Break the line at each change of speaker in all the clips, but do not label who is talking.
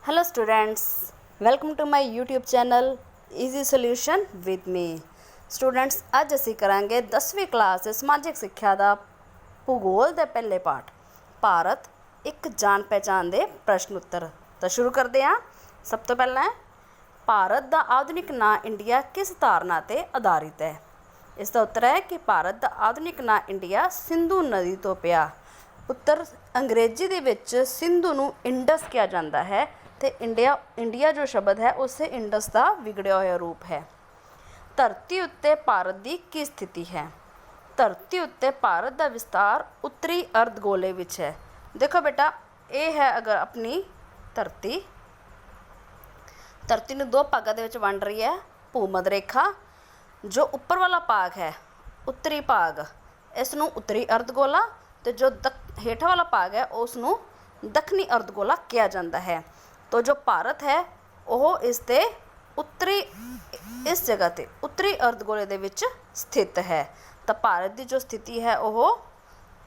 Hello students, welcome to my YouTube channel easy solution with me. Students, ਅੱਜ ਅਸੀਂ ਕਰਾਂਗੇ 10ਵੀਂ ਕਲਾਸ ਦੇ ਸਮਾਜਿਕ ਸਿੱਖਿਆ ਦਾ ਭੂਗੋਲ ਦੇ ਪਹਿਲੇ ਪਾਠ ਭਾਰਤ ਇੱਕ ਜਾਣ ਪਹਿਚਾਣ ਦੇ ਪ੍ਰਸ਼ਨ ਉੱਤਰ। ਤਾਂ ਸ਼ੁਰੂ ਕਰਦੇ ਹਾਂ। ਸਭ ਤੋਂ ਪਹਿਲਾਂ ਭਾਰਤ ਦਾ ਆਧੁਨਿਕ ਨਾਂ ਇੰਡੀਆ ਕਿਸ ਧਾਰਨਾ ਤੇ ਆਧਾਰਿਤ ਹੈ? ਇਸ ਦਾ ਉੱਤਰ ਹੈ ਕਿ ਭਾਰਤ ਦਾ ਆਧੁਨਿਕ ਨਾਂ ਇੰਡੀਆ ਸਿੰਧੂ ਨਦੀ ਤੋਂ ਪਿਆ। ਉੱਤਰ ਅੰਗਰੇਜ਼ੀ ਦੇ ਵਿੱਚ ਸਿੰਧੂ ਨੂੰ ਇੰਡਸ ਕਿਹਾ ਜਾਂਦਾ ਹੈ ਤੇ ਇੰਡੀਆ ਜੋ ਸ਼ਬਦ ਹੈ ਉਸੇ ਇੰਡਸ ਦਾ ਵਿਗੜਿਆ ਹੋਇਆ ਰੂਪ ਹੈ। ਧਰਤੀ ਉੱਤੇ ਭਾਰਤ ਦੀ ਕੀ ਸਥਿਤੀ ਹੈ? ਧਰਤੀ ਉੱਤੇ ਭਾਰਤ ਦਾ ਵਿਸਤਾਰ ਉੱਤਰੀ ਅਰਧਗੋਲੇ ਵਿੱਚ ਹੈ। ਦੇਖੋ ਬੇਟਾ, ਇਹ ਹੈ ਅਗਰ ਆਪਣੀ ਧਰਤੀ ਨੂੰ ਦੋ ਭਾਗਾਂ ਦੇ ਵਿੱਚ ਵੰਡ ਰਹੀ ਹੈ। ਭੂਮੱਧ ਰੇਖਾ ਜੋ ਉੱਪਰ ਵਾਲਾ ਭਾਗ ਹੈ, ਉੱਤਰੀ ਭਾਗ, ਇਸ ਨੂੰ ਉੱਤਰੀ ਅਰਧਗੋਲਾ, ਤੇ ਜੋ ਹੇਠਾਂ ਵਾਲਾ ਭਾਗ ਹੈ ਉਸ ਨੂੰ ਦੱਖਣੀ ਅਰਧਗੋਲਾ ਕਿਹਾ ਜਾਂਦਾ ਹੈ। तो जो भारत है वह इस जगह ते उत्तरी अर्धगोले दे विच स्थित है। तो भारत की जो स्थिति है वह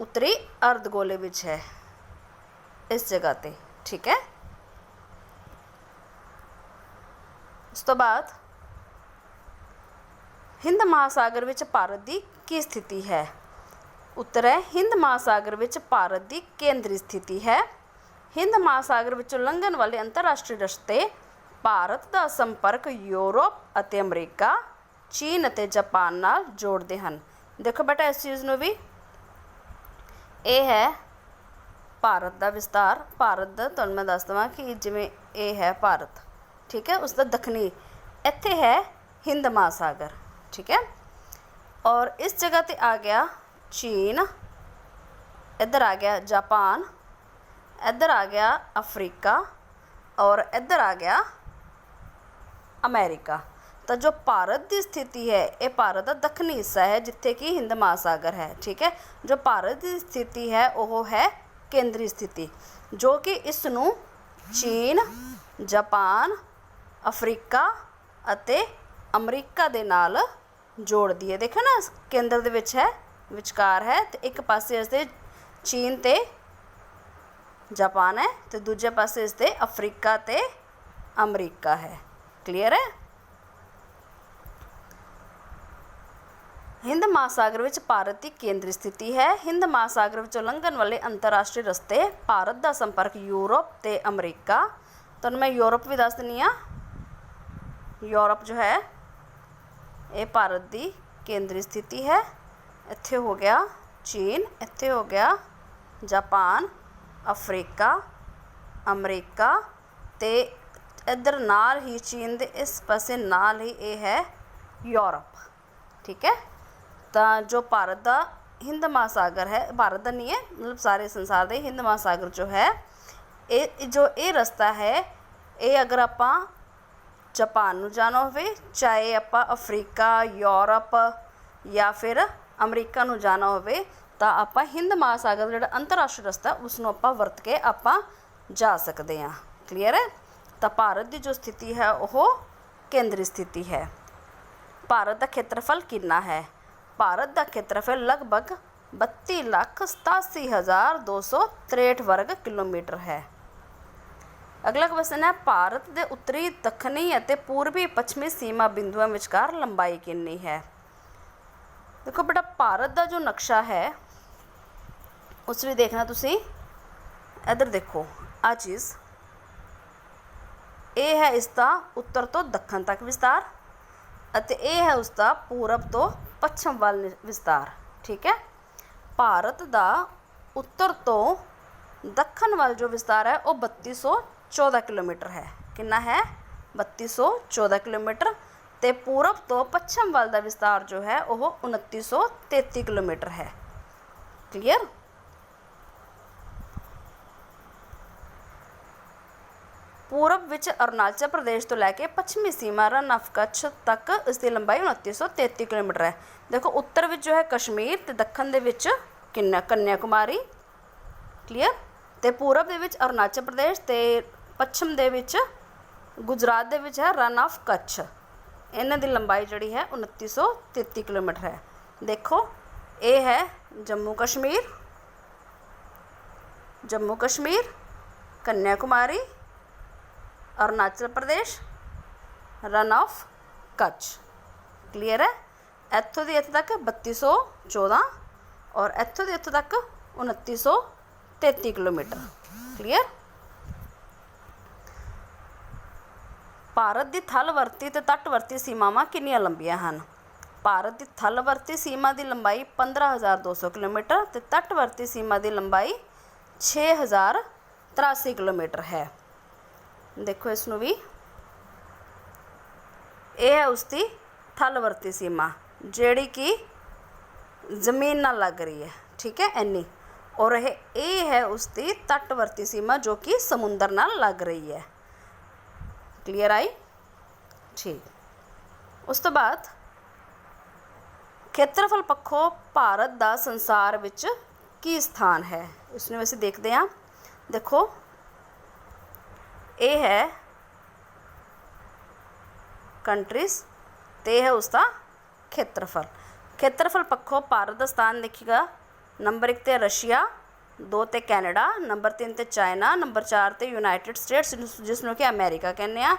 उत्तरी अर्धगोले विच है, इस जगह ते। ठीक है। उस तो बाद हिंद महासागर विच भारत की की स्थिति है? उत्तर है हिंद महासागर विच भारत की केंद्री स्थिति है। हिंद महासागर विचों लंघण वाले अंतरराष्ट्रीय रस्ते भारत का संपर्क यूरोप और अमरीका, चीन और जापान नाल जोड़ते हैं। देखो बेटा, इस चीज़ में भी ये है भारत का विस्तार। भारत का तुहानूं मैं दस देवां कि जिवें ये है भारत, ठीक है, उसका दखनी इत्थे है हिंद महासागर। ठीक है। और इस जगह ते आ गया चीन, इधर आ गया जापान, इधर आ गया अफ्रीका और इधर आ गया अमेरिका। तो जो भारत की स्थिति है ये भारत का दखनी हिस्सा है जिथे कि हिंद महासागर है। ठीक है। जो भारत की स्थिति है वह है केंद्री स्थिति, जो कि इसनू चीन, जापान, अफ्रीका अते अमरीका दे नाल जोड़दी है। देखो ना, केंद्र दे विच है, विचकार है, तो एक पासे इसदे चीन ते जापान है, तो दूजे पासे इसके अफ्रीका ते अमरीका है। क्लीयर है। हिंद महासागर विच भारत की केंद्रीय स्थिति है। हिंद महासागर विचों लंघण वाले अंतरराष्ट्रीय रस्ते भारत का संपर्क यूरोप ते अमरीका। तो मैं यूरोप भी दस दिनी हाँ। यूरोप जो है ये भारत की केंद्रीय स्थिति है। इत्थे हो गया चीन, इत्थे हो गया जापान, अफ्रीका, अमरीका, ते इधर नाल ही चीन दे इस पासे नाल ही ये है यूरोप। ठीक है। तो जो भारत का हिंद महासागर है, भारत का नहीं है, मतलब सारे संसार दे हिंद महासागर जो है ये रस्ता है, ये अगर आपां जापान नूं जाना होवे, चाहे आपां अफ्रीका, यूरोप या फिर अमरीका नूं जाना होवे, तो आपां हिंद महासागर जिहड़ा अंतरराष्ट्रीय रस्ता उसनूं आपां वरत के आपां जा सकते हैं। क्लीयर है। तो भारत की जो स्थिति है वह केंद्रीय स्थिति है। भारत का क्षेत्रफल कितना है? भारत का क्षेत्रफल लगभग 32,87,263 वर्ग किलोमीटर है। अगला क्वेश्चन है भारत के उत्तरी, दक्षिणी और पूर्वी पश्चिमी सीमा बिंदुओं विचकार लंबाई कितनी है? देखो बेटा, भारत का जो नक्शा है उस भी देखना तुसी। इधर देखो, आ चीज़ ये है इसका उत्तर तो दक्षिण तक विस्तार, अते ये है उसका पूरब तो पश्चिम वाल विस्तार। ठीक है। भारत का उत्तर तो दक्षिण वाल जो विस्तार है वो 3214 किलोमीटर है। कितना है? 3214 किलोमीटर। तो पूरब तो पश्चिम वाल का विस्तार जो है वह 2933 किलोमीटर है। क्लीयर। पूरब विच अरुणाचल प्रदेश तो लैके पश्चिमी सीमा रन ऑफ कच्छ तक इसकी लंबाई 2933 किलोमीटर है। देखो, उत्तर विच जो है कश्मीर, तो दक्षिण दे विच कन्याकुमारी। क्लीयर। तो पूरब दे विच अरुणाचल प्रदेश, तो पश्चिम दे विच गुजरात दे विच है रन ऑफ कच्छ। इन्हां दी लंबाई जिहड़ी है 2933 किलोमीटर है। देखो, ये है Jammu Kashmir, Kanyakumari, Arunachal Pradesh, run of Kutch. Clear है। इत्थों दी इत्थे तक 3214 और इत्थों दी इत्थों तक 2933 किलोमीटर। क्लीयर। भारत की थलवर्ती ते तटवर्ती सीमावां कितनियां लंबियां हैं? भारत की थलवर्ती सीमा की लंबाई 15,200 किलोमीटर ते तटवर्ती सीमा की लंबाई 6,083 किलोमीटर है। देखो इसनों भी, यह है उसकी थलवर्ती सीमा जिहड़ी कि जमीन नाल लग रही है, ठीक है, इन्नी। और ये है उसकी तटवर्ती सीमा जो कि समुंदर नाल लग रही है। क्लीयर आई? ठीक। उस तो बाद खेत्रफल पक्षों भारत का संसार विच की स्थान है, इसमें वैसे देखते हैं। देखो ये है कंट्रीज ते है उसका खेत्रफल। खेत्रफल पक्षों भारत का स्थान देखिएगा, नंबर 1 ते रशिया, 2 ते कैनेडा, नंबर 3 ते चाइना, नंबर 4 ते यूनाइटेड स्टेट्स जिसनों कि अमेरिका कहने आ,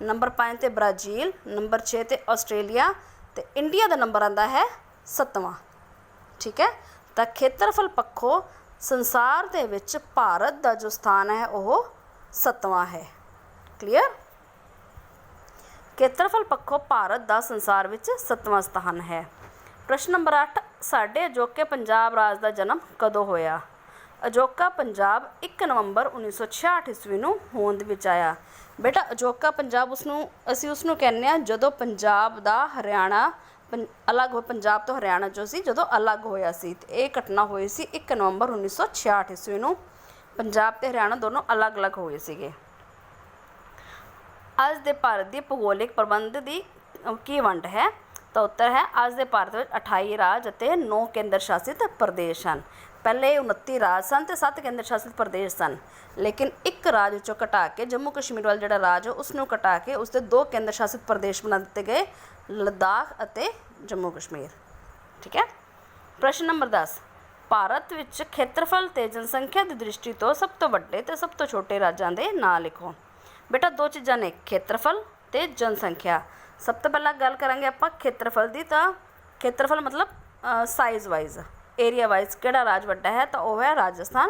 नंबर 5 ते ब्राजील, नंबर 6 ते आस्ट्रेलिया, तो इंडिया का नंबर आता है 7वां। ठीक है। तो खेत्रफल पक्षों संसार दे विच भारत का जो स्थान है वह 7वां है। क्लीयर। खेत्रफल पक्षों भारत का संसार विच 7वां स्थान है। प्रश्न नंबर 8, साडे अजोके पंजाब राज का जन्म कदों होया? अजोका पंजाब 1 नवंबर 1966 ईस्वी नूं होंद विच आया। बेटा अजोका पंजाब असीं उसनूं कहने आ जदों पंजाब दा हरियाणा अलग हो, पंजाब तो हरियाणा जो सी जदों अलग होया सी। ते इह घटना होई सी 1 नवंबर 1966 ईस्वी नूं। पंजाब ते हरियाणा दोनों अलग अलग होए सीगे। अज दे भारत दी भूगोलिक प्रबंध दी की वंड है? तो उत्तर है अज दे भारत में 28 राज और 9 केंद्र शासित प्रदेश हैं। पहले 29 राज सन ते 7 केंद्र शासित प्रदेश सन, लेकिन एक राज चों घटा के जम्मू कश्मीर वाला जिहड़ा राज है उसनूं घटा के उसके 2 केंद्र शासित प्रदेश बना दिते गए, लद्दाख और जम्मू कश्मीर। ठीक है। प्रश्न नंबर 10, भारत विच खेत्रफल ते जनसंख्या की दृष्टि तो सब तो वड्डे ते सब तो छोटे राज्यां दे नां लिखो। बेटा 2 चीज़ां ने, खेत्रफल ते जनसंख्या। सब तो पहला गल करांगे आपां खेत्रफल की। तो खेत्रफल मतलब साइज़ वाइज, एरिया वाइज किहड़ा राज वड्डा है? तो वह है राजस्थान,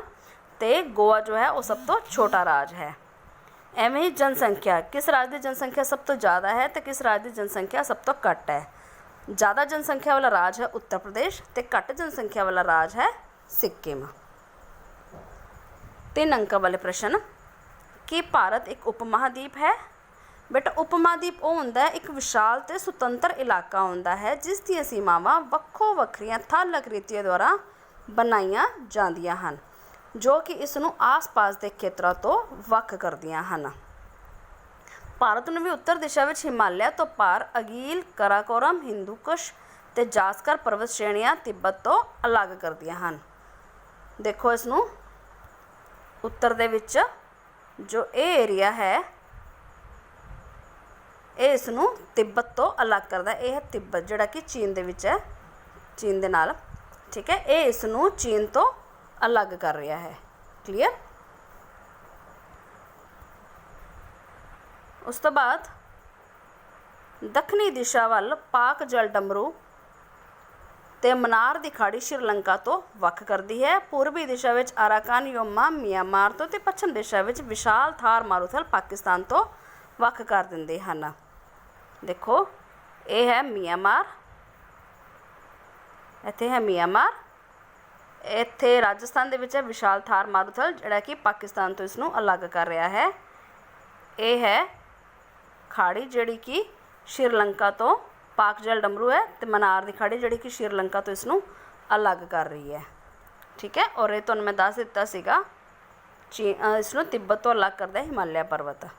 ते गोवा जो है वो सब तो छोटा राज है। एवं ही जनसंख्या, किस राज्य की जनसंख्या सब तो ज़्यादा है तो किस राज्य की जनसंख्या सब तो घट है? ज़्यादा जनसंख्या वाला राज है उत्तर प्रदेश, तो घट जनसंख्या वाला राज है सिक्किम। 3 अंक वाले प्रश्न, कि भारत एक उपमहाद्वीप है? बेटा उपमहाद्वीप वो होंदा है एक विशाल ते सुतंत्र इलाका होंदा है जिस दी सीमावां वक्खो वक्खरियां थल आकृतियां द्वारा बनाईयां जांदियां हन, जो कि इसनूं आस-पास के खेतरां तो वख करदियां हन। भारत नूं भी उत्तर दिशा विच हिमालय तो पार अगील, कराकोरम, हिंदूकुश ते जास्कर पर्वत श्रेणियां तिब्बत तो अलग करदियां हन। देखो इसनूं उत्तर दे विच जो ये एरिया है ये इसनूं तिब्बत तो अलग करता है। यह है तिब्बत जिहड़ा कि चीन दे विच है, चीन दे नाल। ठीक है। ये इसनूं चीन तो अलग कर रहा है। क्लीयर। उस तो बाद दक्षिणी दिशा वाल पाक जल डमरू ते मनार दी खाड़ी श्रीलंका तो वख करती है। पूर्वी दिशा विच अराकान योमा म्यांमार तो ते पश्चिम दिशा विच विशाल थार मारूथल पाकिस्तान तो वख कर दिंदे हन। देखो ये है म्यांमार, इत्थे है म्यांमार, इत्थे राजस्थान दे विच है विशाल थार मारूथल जिहड़ा कि पाकिस्तान तो इसनूं अलग कर रहा है। ये है खाड़ी जिहड़ी कि श्रीलंका तो पाक जल डमरू है, तो मनार की खाड़ी जिहड़ी कि श्रीलंका तो इसनूं अलग कर रही है। ठीक है। और ये तुहानूं मैं दस दिता सीगा इसनूं तिब्बत तो अलग करता है हिमालय पर्वत।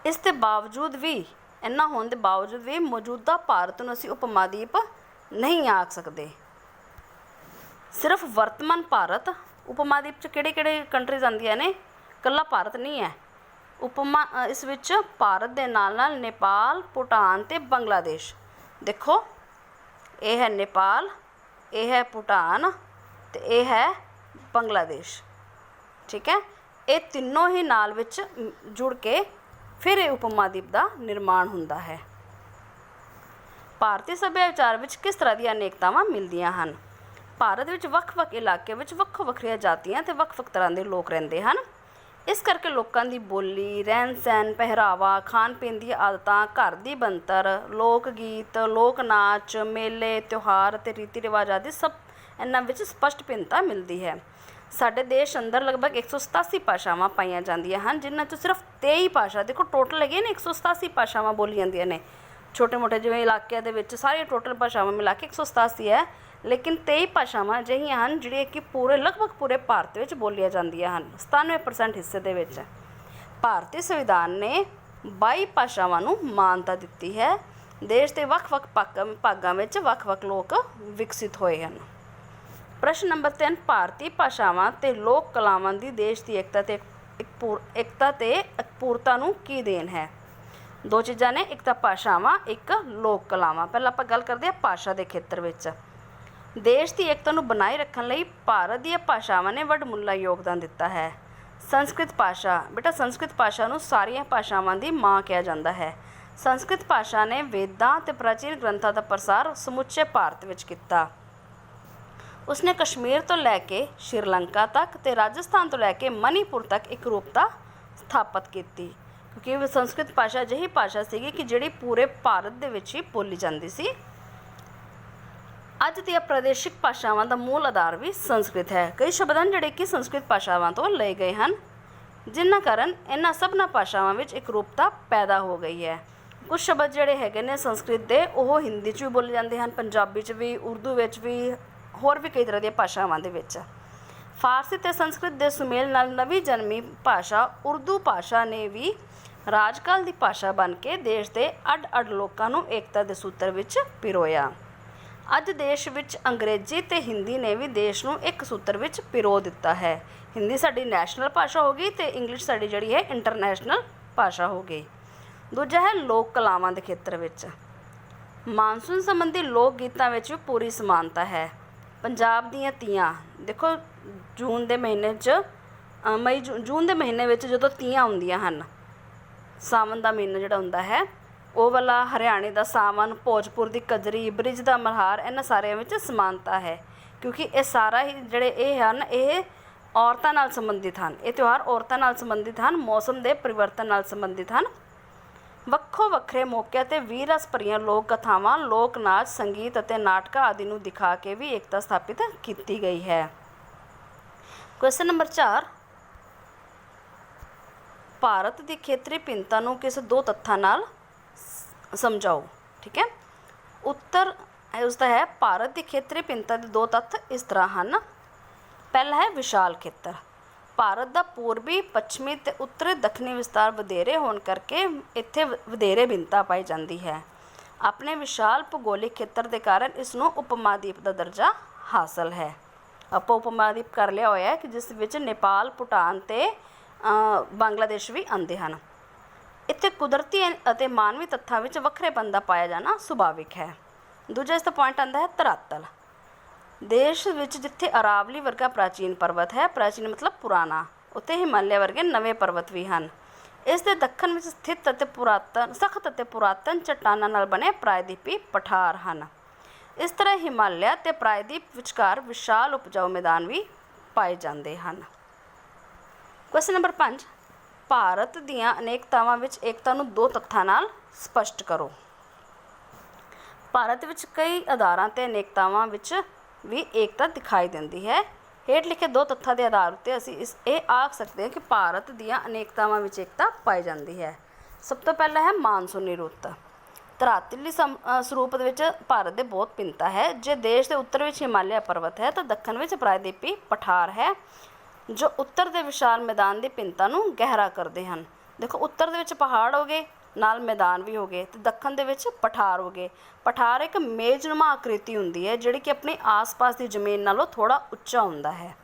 इस दे बावजूद भी, इन्ना होने के बावजूद भी मौजूदा भारत नूं असीं उपमहाद्वीप नहीं आख सकते। सिर्फ वर्तमान भारत, उपमहाद्वीप च किहड़े कंट्रीज आंदियां ने, कल्ला भारत नहीं है। इस विच भारत दे नाल नाल नेपाल, भूटान ते बांग्लादेश। देखो ये है नेपाल, ये है भूटान ते ये है बांग्लादेश। ठीक है। ਇਹ ਤਿੰਨੋਂ ਹੀ ਨਾਲ ਵਿੱਚ ਜੁੜ ਕੇ ਫਿਰ ਇਹ ਉਪਮਹਾਦੀਪ ਦਾ ਨਿਰਮਾਣ ਹੁੰਦਾ ਹੈ। ਭਾਰਤੀ ਸੱਭਿਆਚਾਰ ਵਿੱਚ ਕਿਸ ਤਰ੍ਹਾਂ ਦੀਆਂ ਅਨੇਕਤਾਵਾਂ ਮਿਲਦੀਆਂ ਹਨ? ਭਾਰਤ ਵਿੱਚ ਵੱਖ-ਵੱਖ ਇਲਾਕੇ ਵਿੱਚ ਵੱਖੋ ਵੱਖਰੀਆਂ ਜਾਤੀਆਂ ਅਤੇ ਵੱਖ-ਵੱਖ ਤਰ੍ਹਾਂ ਦੇ ਲੋਕ ਰਹਿੰਦੇ ਹਨ। ਇਸ ਕਰਕੇ ਲੋਕਾਂ ਦੀ ਬੋਲੀ, ਰਹਿਣ ਸਹਿਣ, ਪਹਿਰਾਵਾ, ਖਾਣ ਪੀਣ ਦੀਆਂ ਆਦਤਾਂ, ਘਰ ਦੀ ਬਣਤਰ, ਲੋਕ ਗੀਤ, ਲੋਕ ਨਾਚ, ਮੇਲੇ, ਤਿਉਹਾਰ ਅਤੇ ਰੀਤੀ ਰਿਵਾਜ ਆਦਿ ਸਭ ਇਹਨਾਂ ਵਿੱਚ ਸਪਸ਼ਟ ਭਿੰਨਤਾ ਮਿਲਦੀ ਹੈ। ਸਾਡੇ ਦੇਸ਼ ਅੰਦਰ ਲਗਭਗ 187 ਭਾਸ਼ਾਵਾਂ ਪਾਈਆਂ ਜਾਂਦੀਆਂ ਹਨ, ਜਿਨ੍ਹਾਂ 'ਚੋਂ ਸਿਰਫ 23 ਭਾਸ਼ਾ, ਦੇਖੋ ਟੋਟਲ ਹੈਗੇ ਨੇ 187 ਭਾਸ਼ਾਵਾਂ ਬੋਲੀ ਜਾਂਦੀਆਂ ਨੇ। ਛੋਟੇ ਮੋਟੇ ਜਿਵੇਂ ਇਲਾਕਿਆਂ ਦੇ ਵਿੱਚ ਸਾਰੀਆਂ ਟੋਟਲ ਭਾਸ਼ਾਵਾਂ ਮਿਲਾ ਕੇ 187 ਹੈ, ਲੇਕਿਨ 23 ਭਾਸ਼ਾਵਾਂ ਅਜਿਹੀਆਂ ਹਨ ਜਿਹੜੀਆਂ ਕਿ ਲਗਭਗ ਪੂਰੇ ਭਾਰਤ ਵਿੱਚ ਬੋਲੀਆਂ ਜਾਂਦੀਆਂ ਹਨ, 97% ਹਿੱਸੇ ਦੇ ਵਿੱਚ। ਭਾਰਤੀ ਸੰਵਿਧਾਨ ਨੇ 22 ਭਾਸ਼ਾਵਾਂ ਨੂੰ ਮਾਨਤਾ ਦਿੱਤੀ ਹੈ। ਦੇਸ਼ ਦੇ ਵੱਖ-ਵੱਖ ਭਾਗਾਂ ਵਿੱਚ ਵੱਖ-ਵੱਖ ਲੋਕ ਵਿਕਸਿਤ ਹੋਏ ਹਨ। ਪ੍ਰਸ਼ਨ ਨੰਬਰ 3, ਭਾਰਤੀ ਭਾਸ਼ਾਵਾਂ ਤੇ ਲੋਕ ਕਲਾਵਾਂ ਦੀ ਦੇਸ਼ ਦੀ ਏਕਤਾ ਤੇ ਅਕਪੂਰਤਾ ਨੂੰ ਕੀ ਦੇਣ ਹੈ? ਦੋ ਚੀਜ਼ਾਂ ਨੇ, ਇੱਕ ਤਾਂ ਭਾਸ਼ਾਵਾਂ, ਇੱਕ ਲੋਕ ਕਲਾਵਾਂ। ਪਹਿਲਾਂ ਆਪਾਂ ਗੱਲ ਕਰਦੇ ਹਾਂ ਭਾਸ਼ਾ ਦੇ ਖੇਤਰ ਵਿੱਚ। ਦੇਸ਼ ਦੀ ਏਕਤਾ ਨੂੰ ਬਣਾਏ ਰੱਖਣ ਲਈ ਭਾਰਤ ਦੀਆਂ ਭਾਸ਼ਾਵਾਂ ਨੇ ਵੱਡਮੁੱਲਾ ਯੋਗਦਾਨ ਦਿੱਤਾ ਹੈ। ਸੰਸਕ੍ਰਿਤ ਭਾਸ਼ਾ, ਬੇਟਾ ਸੰਸਕ੍ਰਿਤ ਭਾਸ਼ਾ ਨੂੰ ਸਾਰੀਆਂ ਭਾਸ਼ਾਵਾਂ ਦੀ ਮਾਂ ਕਿਹਾ ਜਾਂਦਾ ਹੈ। ਸੰਸਕ੍ਰਿਤ ਭਾਸ਼ਾ ਨੇ ਵੇਦਾਂ ਅਤੇ ਪ੍ਰਾਚੀਨ ਗ੍ਰੰਥਾਂ ਦਾ ਪ੍ਰਸਾਰ ਸਮੁੱਚੇ ਭਾਰਤ ਵਿੱਚ ਕੀਤਾ। ਉਸਨੇ ਕਸ਼ਮੀਰ ਤੋਂ ਲੈ ਕੇ ਸ਼੍ਰੀਲੰਕਾ ਤੱਕ ਅਤੇ ਰਾਜਸਥਾਨ ਤੋਂ ਲੈ ਕੇ ਮਣੀਪੁਰ ਤੱਕ ਇਕਰੂਪਤਾ ਸਥਾਪਿਤ ਕੀਤੀ, ਕਿਉਂਕਿ ਸੰਸਕ੍ਰਿਤ ਭਾਸ਼ਾ ਅਜਿਹੀ ਭਾਸ਼ਾ ਸੀਗੀ ਕਿ ਜਿਹੜੀ ਪੂਰੇ ਭਾਰਤ ਦੇ ਵਿੱਚ ਹੀ ਬੋਲੀ ਜਾਂਦੀ ਸੀ। ਅੱਜ ਦੀਆਂ ਪ੍ਰਾਦੇਸ਼ਿਕ ਭਾਸ਼ਾਵਾਂ ਦਾ ਮੂਲ ਆਧਾਰ ਵੀ ਸੰਸਕ੍ਰਿਤ ਹੈ। ਕਈ ਸ਼ਬਦ ਹਨ ਜਿਹੜੇ ਕਿ ਸੰਸਕ੍ਰਿਤ ਭਾਸ਼ਾਵਾਂ ਤੋਂ ਲਏ ਗਏ ਹਨ, ਜਿਨ੍ਹਾਂ ਕਾਰਨ ਇਹਨਾਂ ਸਭਨਾਂ ਭਾਸ਼ਾਵਾਂ ਵਿੱਚ ਇਕਰੂਪਤਾ ਪੈਦਾ ਹੋ ਗਈ ਹੈ। ਕੁਝ ਸ਼ਬਦ ਜਿਹੜੇ ਹੈਗੇ ਨੇ ਸੰਸਕ੍ਰਿਤ ਦੇ, ਉਹ ਹਿੰਦੀ 'ਚ ਵੀ ਬੋਲੇ ਜਾਂਦੇ ਹਨ, ਪੰਜਾਬੀ 'ਚ ਵੀ, ਉਰਦੂ ਵਿੱਚ ਵੀ, ਹੋਰ ਵੀ ਕਈ ਤਰ੍ਹਾਂ ਦੀਆਂ ਭਾਸ਼ਾਵਾਂ ਦੇ ਵਿੱਚ। ਫਾਰਸੀ ਅਤੇ ਸੰਸਕ੍ਰਿਤ ਦੇ ਸੁਮੇਲ ਨਾਲ ਨਵੀਂ ਜਨਮੀ ਭਾਸ਼ਾ ਉਰਦੂ ਭਾਸ਼ਾ ਨੇ ਵੀ ਰਾਜਕਾਲ ਦੀ ਭਾਸ਼ਾ ਬਣ ਕੇ ਦੇਸ਼ ਦੇ ਅੱਡ-ਅੱਡ ਲੋਕਾਂ ਨੂੰ ਏਕਤਾ ਦੇ ਸੂਤਰ ਵਿੱਚ ਪਿਰੋਇਆ। ਅੱਜ ਦੇਸ਼ ਵਿੱਚ ਅੰਗਰੇਜ਼ੀ ਅਤੇ ਹਿੰਦੀ ਨੇ ਵੀ ਦੇਸ਼ ਨੂੰ ਇੱਕ ਸੂਤਰ ਵਿੱਚ ਪਿਰੋ ਦਿੱਤਾ ਹੈ। ਹਿੰਦੀ ਸਾਡੀ ਨੈਸ਼ਨਲ ਭਾਸ਼ਾ ਹੋ ਗਈ ਅਤੇ ਇੰਗਲਿਸ਼ ਸਾਡੀ ਜਿਹੜੀ ਹੈ ਇੰਟਰਨੈਸ਼ਨਲ ਭਾਸ਼ਾ ਹੋ ਗਈ। ਦੂਜਾ ਹੈ ਲੋਕ ਕਲਾਵਾਂ ਦੇ ਖੇਤਰ ਵਿੱਚ। ਮਾਨਸੂਨ ਸੰਬੰਧੀ ਲੋਕ ਗੀਤਾਂ ਵਿੱਚ ਵੀ ਪੂਰੀ ਸਮਾਨਤਾ ਹੈ। ਪੰਜਾਬ ਦੀਆਂ ਤੀਆਂ, ਦੇਖੋ ਜੂਨ ਦੇ ਮਹੀਨੇ 'ਚ ਜੂਨ ਦੇ ਮਹੀਨੇ ਵਿੱਚ ਜਦੋਂ ਤੀਆਂ ਹੁੰਦੀਆਂ ਹਨ, ਸਾਵਣ ਦਾ ਮਹੀਨਾ ਜਿਹੜਾ ਹੁੰਦਾ ਹੈ ਉਹ ਵਾਲਾ, ਹਰਿਆਣੇ ਦਾ ਸਾਵਣ, ਭੋਜਪੁਰ ਦੀ ਕਜਰੀ, ਬ੍ਰਿਜ ਦਾ ਮਲਹਾਰ, ਇਹਨਾਂ ਸਾਰਿਆਂ ਵਿੱਚ ਸਮਾਨਤਾ ਹੈ, ਕਿਉਂਕਿ ਇਹ ਸਾਰਾ ਹੀ ਜਿਹੜੇ ਇਹ ਹਨ ਇਹ ਔਰਤਾਂ ਨਾਲ ਸੰਬੰਧਿਤ ਹਨ। ਇਹ ਤਿਉਹਾਰ ਔਰਤਾਂ ਨਾਲ ਸੰਬੰਧਿਤ ਹਨ, ਮੌਸਮ ਦੇ ਪਰਿਵਰਤਨ ਨਾਲ ਸੰਬੰਧਿਤ ਹਨ। ਵੱਖੋ ਵੱਖਰੇ ਮੌਕਿਆਂ 'ਤੇ ਵੀਰ ਰਸ ਭਰੀਆਂ ਲੋਕ ਕਥਾਵਾਂ, ਲੋਕ ਨਾਚ, ਸੰਗੀਤ ਅਤੇ ਨਾਟਕਾਂ ਆਦਿ ਨੂੰ ਦਿਖਾ ਕੇ ਵੀ ਏਕਤਾ ਸਥਾਪਿਤ ਕੀਤੀ ਗਈ ਹੈ। ਕੁਐਸਚਨ ਨੰਬਰ 4, ਭਾਰਤ ਦੀ ਖੇਤਰੀ ਭਿੰਨਤਾ ਨੂੰ ਕਿਸ ਦੋ ਤੱਥਾਂ ਨਾਲ ਸਮਝਾਓ। ਠੀਕ ਹੈ, ਉੱਤਰ ਉਸਦਾ ਹੈ ਭਾਰਤ ਦੀ ਖੇਤਰੀ ਭਿੰਨਤਾ ਦੇ ਦੋ ਤੱਥ ਇਸ ਤਰ੍ਹਾਂ ਹਨ। ਪਹਿਲਾ ਹੈ ਵਿਸ਼ਾਲ ਖੇਤਰ। ਭਾਰਤ ਦਾ ਪੂਰਬੀ, ਪੱਛਮੀ ਅਤੇ ਉੱਤਰੀ ਦੱਖਣੀ ਵਿਸਤਾਰ ਵਧੇਰੇ ਹੋਣ ਕਰਕੇ ਇੱਥੇ ਵਧੇਰੇ ਭਿੰਨਤਾ ਪਾਈ ਜਾਂਦੀ ਹੈ। ਆਪਣੇ ਵਿਸ਼ਾਲ ਭੂਗੋਲਿਕ ਖੇਤਰ ਦੇ ਕਾਰਨ ਇਸ ਨੂੰ ਉਪਮਹਾਦੀਪ ਦਾ ਦਰਜਾ ਹਾਸਲ ਹੈ। ਆਪਾਂ ਉਪਮਹਾਦੀਪ ਕਰ ਲਿਆ ਹੋਇਆ ਕਿ ਜਿਸ ਵਿੱਚ ਨੇਪਾਲ, ਭੂਟਾਨ ਅਤੇ ਬੰਗਲਾਦੇਸ਼ ਵੀ ਆਉਂਦੇ ਹਨ। ਇੱਥੇ ਕੁਦਰਤੀ ਅਤੇ ਮਾਨਵੀ ਤੱਥਾਂ ਵਿੱਚ ਵੱਖਰੇਪਨ ਦਾ ਪਾਇਆ ਜਾਣਾ ਸੁਭਾਵਿਕ ਹੈ। ਦੂਜਾ ਇਸ ਦਾ ਪੁਆਇੰਟ ਆਉਂਦਾ ਹੈ ਧਰਾਤਲ। ਦੇਸ਼ ਵਿੱਚ ਜਿੱਥੇ ਅਰਾਵਲੀ ਵਰਗਾ ਪ੍ਰਾਚੀਨ ਪਰਬਤ ਹੈ, ਪ੍ਰਾਚੀਨ ਮਤਲਬ ਪੁਰਾਣਾ, ਉੱਥੇ ਹਿਮਾਲਿਆ ਵਰਗੇ ਨਵੇਂ ਪਰਬਤ ਵੀ ਹਨ। ਇਸ ਦੇ ਦੱਖਣ ਵਿੱਚ ਸਥਿਤ ਅਤੇ ਸਖਤ ਅਤੇ ਪੁਰਾਤਨ ਚੱਟਾਨਾਂ ਨਾਲ ਬਣੇ ਪ੍ਰਾਇਦੀਪੀ ਪਠਾਰ ਹਨ। ਇਸ ਤਰ੍ਹਾਂ ਹਿਮਾਲਿਆ ਅਤੇ ਪ੍ਰਾਇਦੀਪ ਵਿਚਕਾਰ ਵਿਸ਼ਾਲ ਉਪਜਾਊ ਮੈਦਾਨ ਵੀ ਪਾਏ ਜਾਂਦੇ ਹਨ। ਕੁਐਸਚਨ ਨੰਬਰ 5, ਭਾਰਤ ਦੀਆਂ ਅਨੇਕਤਾਵਾਂ ਵਿੱਚ ਏਕਤਾ ਨੂੰ ਦੋ ਤੱਥਾਂ ਨਾਲ ਸਪਸ਼ਟ ਕਰੋ। ਭਾਰਤ ਵਿੱਚ ਕਈ ਆਧਾਰਾਂ 'ਤੇ ਅਨੇਕਤਾਵਾਂ ਵਿੱਚ ਵੀ ਏਕਤਾ ਦਿਖਾਈ ਦਿੰਦੀ ਹੈ। ਹੇਠ ਲਿਖੇ ਦੋ ਤੱਥਾਂ ਦੇ ਆਧਾਰ ਉੱਤੇ ਅਸੀਂ ਇਹ ਆਖ ਸਕਦੇ ਹਾਂ ਕਿ ਭਾਰਤ ਦੀਆਂ ਅਨੇਕਤਾਵਾਂ ਵਿੱਚ ਏਕਤਾ ਪਾਈ ਜਾਂਦੀ ਹੈ। ਸਭ ਤੋਂ ਪਹਿਲਾਂ ਹੈ ਮਾਨਸੂਨੀ ਰੁੱਤ। ਧਰਾਤਲੀ ਸਰੂਪ ਦੇ ਵਿੱਚ ਭਾਰਤ ਦੇ ਬਹੁਤ ਭਿੰਨਤਾ ਹੈ। ਜੇ ਦੇਸ਼ ਦੇ ਉੱਤਰ ਵਿੱਚ ਹਿਮਾਲਿਆ ਪਰਬਤ ਹੈ ਤਾਂ ਦੱਖਣ ਵਿੱਚ ਪ੍ਰਾਇਦੀਪੀ ਪਠਾਰ ਹੈ, ਜੋ ਉੱਤਰ ਦੇ ਵਿਸ਼ਾਲ ਮੈਦਾਨ ਦੀ ਭਿੰਨਤਾ ਨੂੰ ਗਹਿਰਾ ਕਰਦੇ ਹਨ। ਦੇਖੋ ਉੱਤਰ ਦੇ ਵਿੱਚ ਪਹਾੜ ਹੋ ਗਏ, ਨਾਲ ਮੈਦਾਨ ਵੀ ਹੋ ਗਏ, ਅਤੇ ਦੱਖਣ ਦੇ ਵਿੱਚ ਪਠਾਰ ਹੋ ਗਏ। ਪਠਾਰ ਇੱਕ ਮੇਜ਼ਨੁਮਾ ਆਕ੍ਰਿਤੀ ਹੁੰਦੀ ਹੈ ਜਿਹੜੀ ਕਿ ਆਪਣੀ ਆਸ-ਪਾਸ ਦੀ ਜ਼ਮੀਨ ਨਾਲੋਂ ਥੋੜ੍ਹਾ ਉੱਚਾ ਹੁੰਦਾ ਹੈ।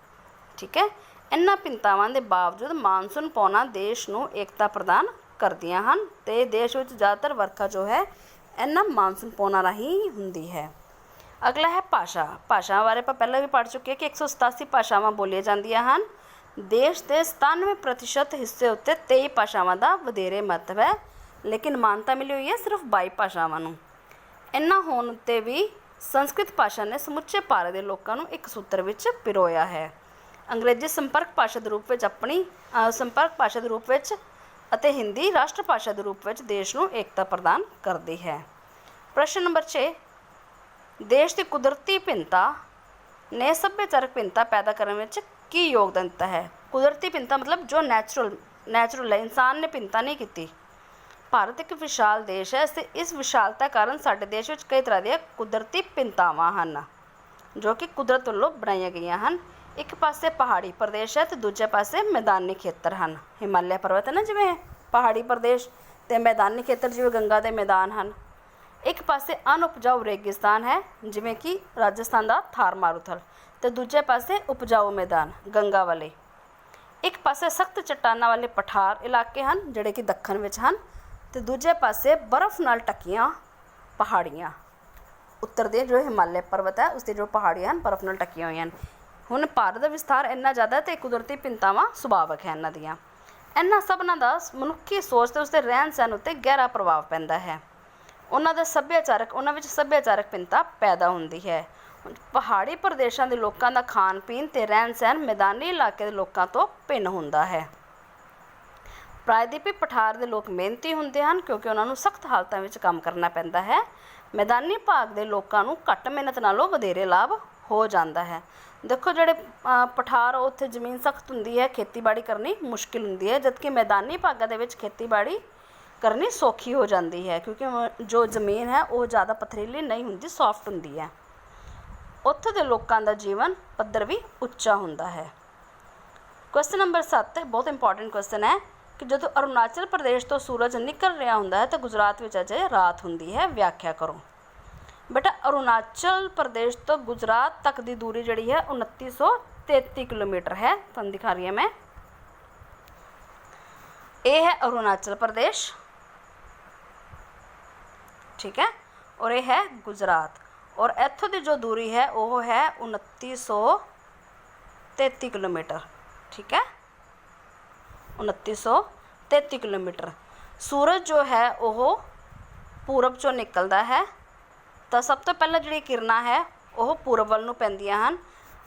ਠੀਕ ਹੈ, ਇਹਨਾਂ ਭਿੰਨਤਾਵਾਂ ਦੇ ਬਾਵਜੂਦ ਮਾਨਸੂਨ ਪੌਣਾ ਦੇਸ਼ ਨੂੰ ਏਕਤਾ ਪ੍ਰਦਾਨ ਕਰਦੀਆਂ ਹਨ ਅਤੇ ਦੇਸ਼ ਵਿੱਚ ਜ਼ਿਆਦਾਤਰ ਵਰਖਾ ਜੋ ਹੈ ਇਹਨਾਂ ਮਾਨਸੂਨ ਪੌਣਾ ਰਾਹੀਂ ਹੁੰਦੀ ਹੈ। ਅਗਲਾ ਹੈ ਭਾਸ਼ਾ। ਭਾਸ਼ਾ ਬਾਰੇ ਆਪਾਂ ਪਹਿਲਾਂ ਵੀ ਪੜ੍ਹ ਚੁੱਕੇ ਹਾਂ ਕਿ 187 ਭਾਸ਼ਾਵਾਂ ਬੋਲੀਆਂ ਜਾਂਦੀਆਂ ਹਨ। ਦੇਸ਼ ਦੇ 97% ਹਿੱਸੇ ਉੱਤੇ 23 ਭਾਸ਼ਾਵਾਂ ਦਾ ਵਧੇਰੇ ਮਹੱਤਵ ਹੈ, ਲੇਕਿਨ ਮਾਨਤਾ ਮਿਲੀ ਹੋਈ ਹੈ ਸਿਰਫ 22 ਭਾਸ਼ਾਵਾਂ ਨੂੰ। ਇੰਨਾ ਹੋਣ ਉੱਤੇ ਵੀ ਸੰਸਕ੍ਰਿਤ ਭਾਸ਼ਾ ਨੇ ਸਮੁੱਚੇ ਭਾਰਤ ਦੇ ਲੋਕਾਂ ਨੂੰ ਇੱਕ ਸੂਤਰ ਵਿੱਚ ਪਿਰੋਇਆ ਹੈ। ਅੰਗਰੇਜ਼ੀ ਸੰਪਰਕ ਭਾਸ਼ਾ ਦੇ ਰੂਪ ਵਿੱਚ ਅਤੇ ਹਿੰਦੀ ਰਾਸ਼ਟਰ ਭਾਸ਼ਾ ਦੇ ਰੂਪ ਵਿੱਚ ਦੇਸ਼ ਨੂੰ ਏਕਤਾ ਪ੍ਰਦਾਨ ਕਰਦੀ ਹੈ। ਪ੍ਰਸ਼ਨ ਨੰਬਰ 6, ਦੇਸ਼ ਦੀ ਕੁਦਰਤੀ ਭਿੰਨਤਾ ਨੇ ਸੱਭਿਆਚਾਰਕ ਭਿੰਨਤਾ ਪੈਦਾ ਕਰਨ ਵਿੱਚ ਕੀ ਯੋਗਦਾਨ ਦਿੱਤਾ ਹੈ? ਕੁਦਰਤੀ ਭਿੰਨਤਾ ਮਤਲਬ ਜੋ ਨੈਚੁਰਲ ਹੈ, ਇਨਸਾਨ ਨੇ ਭਿੰਨਤਾ ਨਹੀਂ ਕੀਤੀ। ਭਾਰਤ ਇੱਕ ਵਿਸ਼ਾਲ ਦੇਸ਼ ਹੈ, ਇਸ ਵਿਸ਼ਾਲਤਾ ਕਾਰਨ ਸਾਡੇ ਦੇਸ਼ ਵਿੱਚ ਕਈ ਤਰ੍ਹਾਂ ਦੀਆਂ ਕੁਦਰਤੀ ਭਿੰਨਤਾਵਾਂ ਹਨ ਜੋ ਕਿ ਕੁਦਰਤ ਵੱਲੋਂ ਬਣਾਈਆਂ ਗਈਆਂ ਹਨ। ਇੱਕ ਪਾਸੇ ਪਹਾੜੀ ਪ੍ਰਦੇਸ਼ ਹੈ ਅਤੇ ਦੂਜੇ ਪਾਸੇ ਮੈਦਾਨੀ ਖੇਤਰ ਹਨ। ਹਿਮਾਲਿਆ ਪਰਬਤ ਹੈ ਨਾ, ਜਿਵੇਂ ਪਹਾੜੀ ਪ੍ਰਦੇਸ਼ ਅਤੇ ਮੈਦਾਨੀ ਖੇਤਰ ਜਿਵੇਂ ਗੰਗਾ ਦੇ ਮੈਦਾਨ ਹਨ। ਇੱਕ ਪਾਸੇ ਅਣਉਪਜਾਊ ਰੇਗਿਸਤਾਨ ਹੈ ਜਿਵੇਂ ਕਿ ਰਾਜਸਥਾਨ ਦਾ ਥਾਰ ਮਾਰੂਥਲ, ਅਤੇ ਦੂਜੇ ਪਾਸੇ ਉਪਜਾਊ ਮੈਦਾਨ ਗੰਗਾ ਵਾਲੇ। ਇੱਕ ਪਾਸੇ ਸਖਤ ਚੱਟਾਨਾਂ ਵਾਲੇ ਪਠਾਰ ਇਲਾਕੇ ਹਨ ਜਿਹੜੇ ਕਿ ਦੱਖਣ ਵਿੱਚ ਹਨ, ਅਤੇ ਦੂਜੇ ਪਾਸੇ ਬਰਫ਼ ਨਾਲ ਢੱਕੀਆਂ ਪਹਾੜੀਆਂ। ਉੱਤਰ ਦੇ ਜੋ ਹਿਮਾਲਿਆ ਪਰਬਤ ਹੈ ਉਸਦੇ ਜੋ ਪਹਾੜੀਆਂ ਹਨ ਬਰਫ਼ ਨਾਲ ਢੱਕੀਆਂ ਹੋਈਆਂ ਹਨ। ਹੁਣ ਭਾਰਤ ਦਾ ਵਿਸਥਾਰ ਇੰਨਾ ਜ਼ਿਆਦਾ ਅਤੇ ਕੁਦਰਤੀ ਭਿੰਨਤਾਵਾਂ ਸੁਭਾਵਿਕ ਹੈ ਇਹਨਾਂ ਦੀਆਂ। ਇਹਨਾਂ ਸਭਨਾਂ ਦਾ ਮਨੁੱਖੀ ਸੋਚ ਅਤੇ ਉਸਦੇ ਰਹਿਣ ਸਹਿਣ ਉੱਤੇ ਗਹਿਰਾ ਪ੍ਰਭਾਵ ਪੈਂਦਾ ਹੈ। ਉਹਨਾਂ ਵਿੱਚ ਸੱਭਿਆਚਾਰਕ ਭਿੰਨਤਾ ਪੈਦਾ ਹੁੰਦੀ ਹੈ। ਪਹਾੜੀ ਪ੍ਰਦੇਸ਼ਾਂ ਦੇ ਲੋਕਾਂ ਦਾ ਖਾਣ ਪੀਣ ਅਤੇ ਰਹਿਣ ਸਹਿਣ ਮੈਦਾਨੀ ਇਲਾਕੇ ਦੇ ਲੋਕਾਂ ਤੋਂ ਭਿੰਨ ਹੁੰਦਾ ਹੈ। ਪ੍ਰਾਇਦੀਪੀ ਪਠਾਰ ਦੇ ਲੋਕ ਮਿਹਨਤੀ ਹੁੰਦੇ ਹਨ ਕਿਉਂਕਿ ਉਹਨਾਂ ਨੂੰ ਸਖਤ ਹਾਲਤਾਂ ਵਿੱਚ ਕੰਮ ਕਰਨਾ ਪੈਂਦਾ ਹੈ। ਮੈਦਾਨੀ ਭਾਗ ਦੇ ਲੋਕਾਂ ਨੂੰ ਘੱਟ ਮਿਹਨਤ ਨਾਲੋਂ ਵਧੇਰੇ ਲਾਭ ਹੋ ਜਾਂਦਾ ਹੈ। ਦੇਖੋ ਜਿਹੜੇ ਪਠਾਰ ਉੱਥੇ ਜ਼ਮੀਨ ਸਖਤ ਹੁੰਦੀ ਹੈ, ਖੇਤੀਬਾੜੀ ਕਰਨੀ ਮੁਸ਼ਕਿਲ ਹੁੰਦੀ ਹੈ, ਜਦਕਿ ਮੈਦਾਨੀ ਭਾਗਾਂ ਦੇ ਵਿੱਚ ਖੇਤੀਬਾੜੀ ਕਰਨੀ ਸੌਖੀ ਹੋ ਜਾਂਦੀ ਹੈ ਕਿਉਂਕਿ ਜੋ ਜ਼ਮੀਨ ਹੈ ਉਹ ਜ਼ਿਆਦਾ ਪਥਰੀਲੀ ਨਹੀਂ ਹੁੰਦੀ, ਸੌਫਟ ਹੁੰਦੀ ਹੈ। ਉੱਥੋਂ ਦੇ ਲੋਕਾਂ ਦਾ ਜੀਵਨ ਪੱਧਰ ਵੀ ਉੱਚਾ ਹੁੰਦਾ ਹੈ। ਕੁਐਸਚਨ ਨੰਬਰ 7 ਬਹੁਤ ਇੰਪੋਰਟੈਂਟ ਕੁਐਸਚਨ ਹੈ ਕਿ ਜਦੋਂ ਅਰੁਣਾਚਲ ਪ੍ਰਦੇਸ਼ ਤੋਂ ਸੂਰਜ ਨਿਕਲ ਰਿਹਾ ਹੁੰਦਾ ਹੈ ਤਾਂ ਗੁਜਰਾਤ ਵਿੱਚ ਅਜੇ ਰਾਤ ਹੁੰਦੀ ਹੈ, ਵਿਆਖਿਆ ਕਰੋ। ਬੇਟਾ ਅਰੁਣਾਚਲ ਪ੍ਰਦੇਸ਼ ਤੋਂ ਗੁਜਰਾਤ ਤੱਕ ਦੀ ਦੂਰੀ ਜਿਹੜੀ ਹੈ 2933 ਕਿਲੋਮੀਟਰ ਹੈ। ਤੁਹਾਨੂੰ ਦਿਖਾ ਰਹੀ ਹਾਂ ਮੈਂ। ਇਹ ਹੈ ਅਰੁਣਾਚਲ ਪ੍ਰਦੇਸ਼, ਠੀਕ ਹੈ, ਔਰ ਇਹ ਹੈ ਗੁਜਰਾਤ, ਔਰ ਇੱਥੋਂ ਦੀ ਜੋ ਦੂਰੀ ਹੈ ਉਹ ਹੈ 2933 ਕਿਲੋਮੀਟਰ, ਠੀਕ ਹੈ, 2933 ਕਿਲੋਮੀਟਰ। ਸੂਰਜ ਜੋ ਹੈ ਉਹ ਪੂਰਬ 'ਚੋਂ ਨਿਕਲਦਾ ਹੈ ਤਾਂ ਸਭ ਤੋਂ ਪਹਿਲਾਂ ਜਿਹੜੀ ਕਿਰਨਾਂ ਹੈ ਉਹ ਪੂਰਬ ਵੱਲ ਨੂੰ ਪੈਂਦੀਆਂ ਹਨ,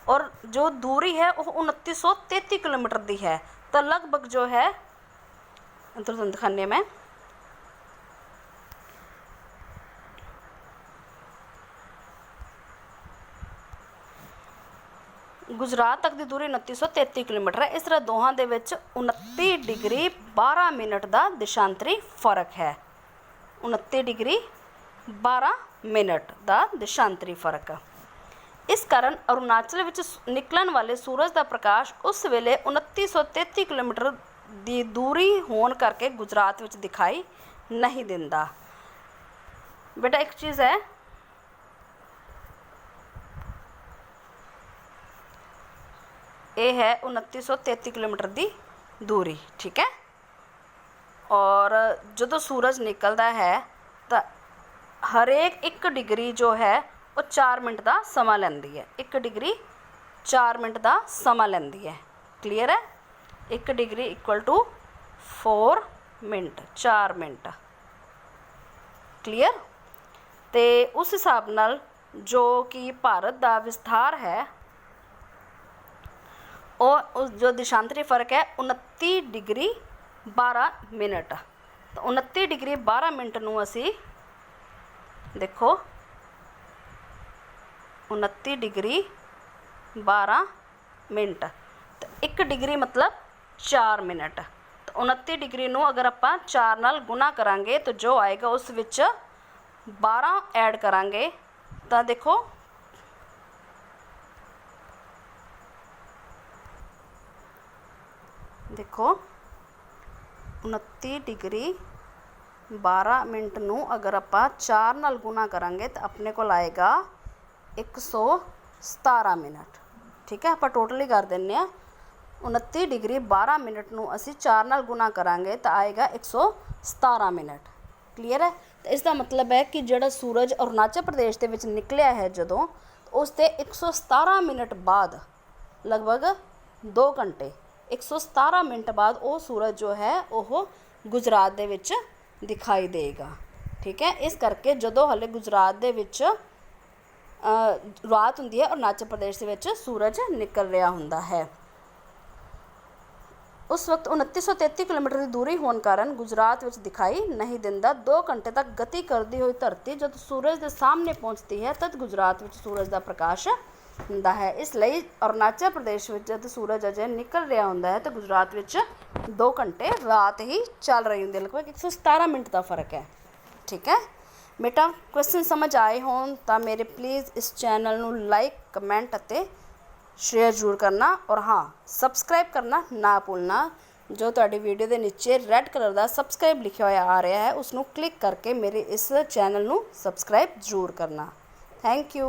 ਔਰ ਜੋ ਦੂਰੀ ਹੈ ਉਹ 2933 ਕਿਲੋਮੀਟਰ ਦੀ ਹੈ। ਤਾਂ ਲਗਭਗ ਜੋ ਹੈ ਇੱਧਰ ਤੁਹਾਨੂੰ ਦਿਖਾਉਂਦੀ ਹਾਂ ਮੈਂ, ਗੁਜਰਾਤ ਤੱਕ ਦੀ ਦੂਰੀ 2933 ਕਿਲੋਮੀਟਰ ਹੈ। ਇਸ ਤਰ੍ਹਾਂ ਦੋਹਾਂ ਦੇ ਵਿੱਚ 29 ਡਿਗਰੀ 12 ਮਿੰਟ ਦਾ ਦਿਸ਼ਾਂਤਰੀ ਫਰਕ ਹੈ। 29 ਡਿਗਰੀ 12 ਮਿੰਟ ਦਾ ਦਿਸ਼ਾਂਤਰੀ ਫਰਕ। ਇਸ ਕਾਰਨ ਅਰੁਣਾਚਲ ਵਿੱਚ ਨਿਕਲਣ ਵਾਲੇ ਸੂਰਜ ਦਾ ਪ੍ਰਕਾਸ਼ ਉਸ ਵੇਲੇ 2933 ਕਿਲੋਮੀਟਰ ਦੀ ਦੂਰੀ ਹੋਣ ਕਰਕੇ ਗੁਜਰਾਤ ਵਿੱਚ ਦਿਖਾਈ ਨਹੀਂ ਦਿੰਦਾ। ਬੇਟਾ ਇੱਕ ਚੀਜ਼ ਹੈ, ਇਹ ਹੈ 2933 ਕਿਲੋਮੀਟਰ ਦੀ ਦੂਰੀ, ਠੀਕ ਹੈ। ਔਰ ਜਦੋਂ ਸੂਰਜ ਨਿਕਲਦਾ ਹੈ ਤਾਂ ਹਰੇਕ 1 ਡਿਗਰੀ ਜੋ ਹੈ ਉਹ 4 ਮਿੰਟ ਦਾ ਸਮਾਂ ਲੈਂਦੀ ਹੈ। 1 ਡਿਗਰੀ 4 ਮਿੰਟ ਦਾ ਸਮਾਂ ਲੈਂਦੀ ਹੈ। ਕਲੀਅਰ ਹੈ? 1 degree equal to 4 minute, 4 minute. Clear? ਅਤੇ ਉਸ ਹਿਸਾਬ ਨਾਲ ਜੋ ਕਿ ਭਾਰਤ ਦਾ ਵਿਸਥਾਰ ਹੈ ਉਹ ਉਸ ਜੋ ਦਿਸ਼ਾਂਤਰੀ ਫਰਕ ਹੈ 29 ਡਿਗਰੀ 12 ਮਿੰਟ। ਤਾਂ 29 ਡਿਗਰੀ 12 ਮਿੰਟ ਨੂੰ ਅਸੀਂ ਦੇਖੋ 29 ਡਿਗਰੀ 12 ਮਿੰਟ, ਤਾਂ 1 ਡਿਗਰੀ ਮਤਲਬ 4 ਮਿੰਟ। ਤਾਂ 29 ਡਿਗਰੀ ਨੂੰ ਅਗਰ ਆਪਾਂ 4 ਨਾਲ ਗੁਣਾ ਕਰਾਂਗੇ ਤਾਂ ਜੋ ਆਏਗਾ ਉਸ ਵਿੱਚ 12 ਐਡ ਕਰਾਂਗੇ ਤਾਂ ਦੇਖੋ ਦੇਖੋ 29 ਡਿਗਰੀ 12 ਮਿੰਟ ਨੂੰ ਅਗਰ ਆਪਾਂ 4 ਨਾਲ ਗੁਣਾ ਕਰਾਂਗੇ ਤਾਂ ਆਪਣੇ ਕੋਲ ਆਏਗਾ 117 ਮਿੰਟ, ਠੀਕ ਹੈ। ਆਪਾਂ ਟੋਟਲੀ ਕਰ ਦਿੰਦੇ ਹਾਂ। 29 ਡਿਗਰੀ 12 ਮਿੰਟ ਨੂੰ ਅਸੀਂ 4 ਨਾਲ ਗੁਣਾ ਕਰਾਂਗੇ ਤਾਂ ਆਏਗਾ 117 ਮਿੰਟ। ਕਲੀਅਰ ਹੈ? ਤਾਂ ਇਸ ਦਾ ਮਤਲਬ ਹੈ ਕਿ ਜਿਹੜਾ ਸੂਰਜ ਅਰੁਣਾਚਲ ਪ੍ਰਦੇਸ਼ ਦੇ ਵਿੱਚ ਨਿਕਲਿਆ ਹੈ ਜਦੋਂ, ਉਸ ਦੇ 117 ਮਿੰਟ ਬਾਅਦ ਲਗਭਗ 2 ਘੰਟੇ 117 ਮਿੰਟ ਬਾਅਦ ਉਹ ਸੂਰਜ ਜੋ ਹੈ ਉਹ ਗੁਜਰਾਤ ਦੇ ਵਿੱਚ ਦਿਖਾਈ ਦੇਗਾ। ਠੀਕ ਹੈ, ਇਸ ਕਰਕੇ ਜਦੋਂ ਹਾਲੇ ਗੁਜਰਾਤ ਦੇ ਵਿੱਚ ਰਾਤ ਹੁੰਦੀ ਹੈ ਅਰੁਣਾਚਲ ਪ੍ਰਦੇਸ਼ ਦੇ ਵਿੱਚ ਸੂਰਜ ਨਿਕਲ ਰਿਹਾ ਹੁੰਦਾ ਹੈ। उस वक्त 2933 किलोमीटर की दूरी होने कारण गुजरात में दिखाई नहीं देता। 2 घंटे तक गति करती हुई धरती जब सूरज के सामने पहुँचती है तद गुजरात में सूरज का प्रकाश ਹੁੰਦਾ है। इसलिए अरुणाचल प्रदेश में जब सूरज अजे निकल रहा होंदा है तो गुजरात में 2 घंटे रात ही चल रही होंदी, लगभग 117 मिनट का फर्क है। ठीक है बेटा, क्वेश्चन समझ आए हो तो मेरे प्लीज़ इस चैनल नू लाइक कमेंट ਅਤੇ शेयर जरूर करना और हाँ सबसक्राइब करना ना भूलना। जो तुहाडी वीडियो के नीचे रेड कलर का सबसक्राइब लिखा हुआ आ रहा है उसनू क्लिक करके मेरे इस चैनल नू सबसक्राइब जरूर करना। Thank you.